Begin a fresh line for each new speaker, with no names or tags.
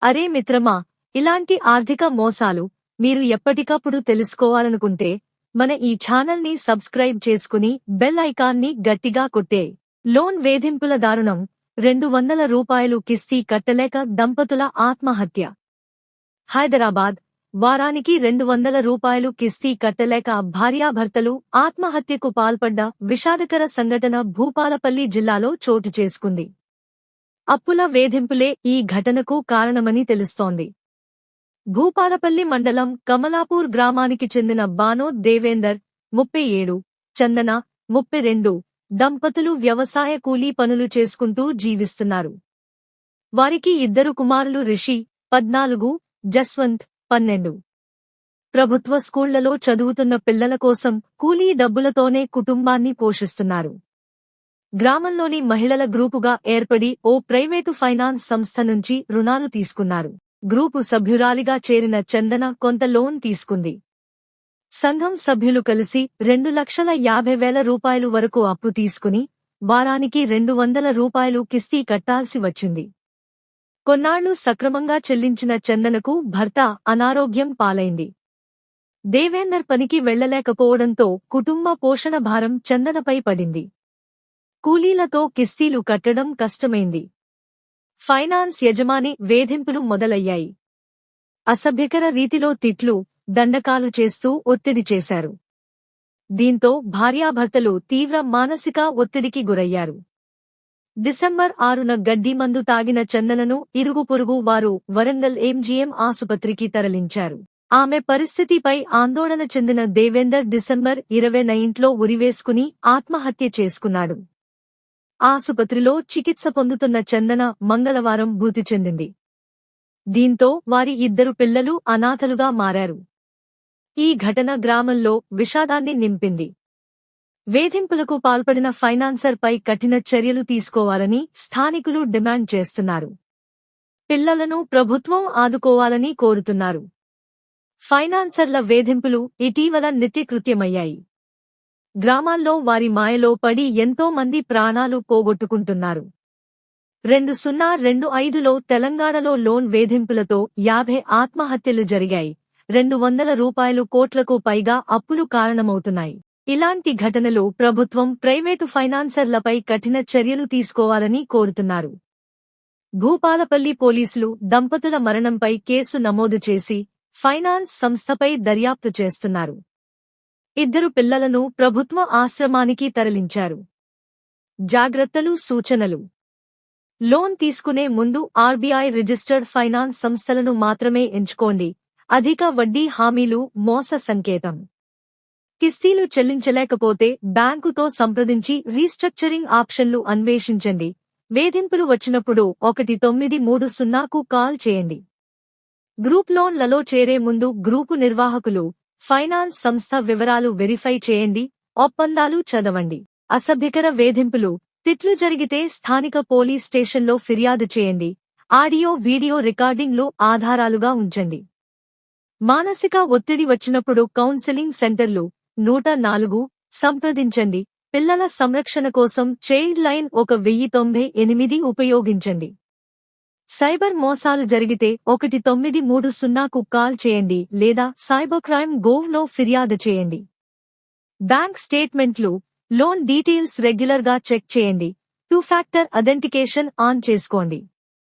అరే మిత్రమా, ఇలాంటి ఆర్థిక మోసాలు మీరు ఎప్పటికప్పుడు తెలుసుకోవాలనుకుంటే మన ఈ ఛానల్ని సబ్స్క్రైబ్ చేసుకుని బెల్ ఐకాన్ని గట్టిగా కొట్టే. లోన్ వేధింపుల దారుణం. 200 రూపాయలు కిస్తీ కట్టలేక దంపతుల ఆత్మహత్య. హైదరాబాద్. వారానికి 200 రూపాయలు కిస్తీ కట్టలేక భార్యాభర్తలు ఆత్మహత్యకు పాల్పడ్డ విషాదకర సంఘటన భూపాలపల్లి జిల్లాలో చోటు చేసుకుంది. అప్పుల వేధింపులే ఈ ఘటనకు కారణమని తెలుస్తోంది. భూపాలపల్లి మండలం కమలాపూర్ గ్రామానికి చెందిన బానో దేవేందర్ 37, చందన 32 దంపతులు వ్యవసాయ కూలీ పనులు చేసుకుంటూ జీవిస్తున్నారు. వారికి 2 కుమారులు రిషి 14, జస్వంత్ 12. ప్రభుత్వ స్కూళ్లలో చదువుతున్న పిల్లల కోసం కూలీ డబ్బులతోనే కుటుంబాన్ని పోషిస్తున్నారు. గ్రామంలోని మహిళల గ్రూపుగా ఏర్పడి ఓ ప్రైవేటు ఫైనాన్స్ సంస్థ నుంచి రుణాలు తీసుకున్నారు. గ్రూపు సభ్యురాలిగా చేరిన చందన కొంత లోన్ తీసుకుంది. సంఘం సభ్యులు కలిసి 2,50,000 రూపాయలు వరకు అప్పు తీసుకుని వారానికి 200 రూపాయలు కిస్తీ కట్టాల్సి వచ్చింది. కొన్నాళ్లు సక్రమంగా చెల్లించిన చందనకు భర్త అనారోగ్యం పాలైంది. దేవేందర్ పనికి వెళ్లలేకపోవడంతో కుటుంబ పోషణ భారం చందనపై పడింది. కూలీలతో కిస్తీలు కట్టడం కష్టమైంది. ఫైనాన్స్ యజమాని వేధింపులు మొదలయ్యాయి. అసభ్యకర రీతిలో తిట్లు, దండకాలు చేస్తూ ఒత్తిడి చేశారు. దీంతో భార్యాభర్తలు తీవ్ర మానసిక ఒత్తిడికి గురయ్యారు. డిసెంబర్ 6న గడ్డి మందు తాగిన చందనను ఇరుగు పొరుగు వారు వరంగల్ ఎంజీఎం ఆసుపత్రికి తరలించారు. ఆమె పరిస్థితిపై ఆందోళన చెందిన దేవేందర్ డిసెంబర్ 20న ఇంట్లో ఉరివేసుకుని ఆత్మహత్య చేసుకున్నాడు. ఆసుపత్రిలో చికిత్స పొందుతున్న చందన మంగళవారం మృతి చెందింది. దీంతో వారి 2 పిల్లలు అనాథలుగా మారారు. ఈ ఘటన గ్రామంలో విషాదాన్ని నింపింది. వేధింపులకు పాల్పడిన ఫైనాన్సర్పై కఠిన చర్యలు తీసుకోవాలని స్థానికులు డిమాండ్ చేస్తున్నారు. పిల్లలను ప్రభుత్వం ఆదుకోవాలని కోరుతున్నారు. ఫైనాన్సర్ల వేధింపులు ఇటీవల నిత్యకృత్యమయ్యాయి. గ్రామాల్లో వారి మాయలో పడి ఎంతో మంది ప్రాణాలు పోగొట్టుకుంటున్నారు. 2025లో తెలంగాణలో లోన్ వేధింపులతో 50 ఆత్మహత్యలు జరిగాయి. 200 రూపాయలు కోట్లకు పైగా అప్పులు కారణమవుతున్నాయి. ఇలాంటి ఘటనలు ప్రభుత్వం ప్రైవేటు ఫైనాన్సర్లపై కఠిన చర్యలు తీసుకోవాలని కోరుతున్నారు. భూపాలపల్లి పోలీసులు దంపతుల మరణంపై కేసు నమోదు చేసి ఫైనాన్స్ సంస్థపై దర్యాప్తు చేస్తున్నారు. 2 పిల్లలను ప్రభుత్వ ఆశ్రమానికి తరలించారు. జాగ్రత్తలు, సూచనలు. లోన్ తీసుకునే ముందు ఆర్బీఐ రిజిస్టర్డ్ ఫైనాన్స్ సంస్థలను మాత్రమే ఎంచుకోండి. అధిక వడ్డీ హామీలు మోస సంకేతం. కిస్తీలు చెల్లించలేకపోతే బ్యాంకుతో సంప్రదించి రీస్ట్రక్చరింగ్ ఆప్షన్లు అన్వేషించండి. వేధింపులు వచ్చినప్పుడు 1930కు కాల్ చేయండి. గ్రూప్ లోన్లలో చేరే ముందు గ్రూపు నిర్వాహకులు, ఫైనాన్స్ సంస్థ వివరాలు వెరిఫై చేయండి. ఒప్పందాలు చదవండి. అసభ్యకర వేధింపులు, తిట్లు జరిగితే స్థానిక పోలీస్ స్టేషన్లో ఫిర్యాదు చేయండి. ఆడియో, వీడియో రికార్డింగ్లు ఆధారాలుగా ఉంచండి. మానసిక ఒత్తిడి వచ్చినప్పుడు కౌన్సెలింగ్ సెంటర్లు 104 సంప్రదించండి. పిల్లల సంరక్షణ కోసం చైల్డ్ లైన్ 1098 ఉపయోగించండి. సైబర్ మోసాలు జరిగితే 1930కు కాల్ చేయండి లేదా cybercrime.gov.in ఫిర్యాదు చేయండి. బ్యాంక్ స్టేట్మెంట్లు, లోన్ డీటెయిల్స్ రెగ్యులర్గా చెక్ చేయండి. 2 ఫ్యాక్టర్ అథెంటికేషన్ ఆన్ చేసుకోండి.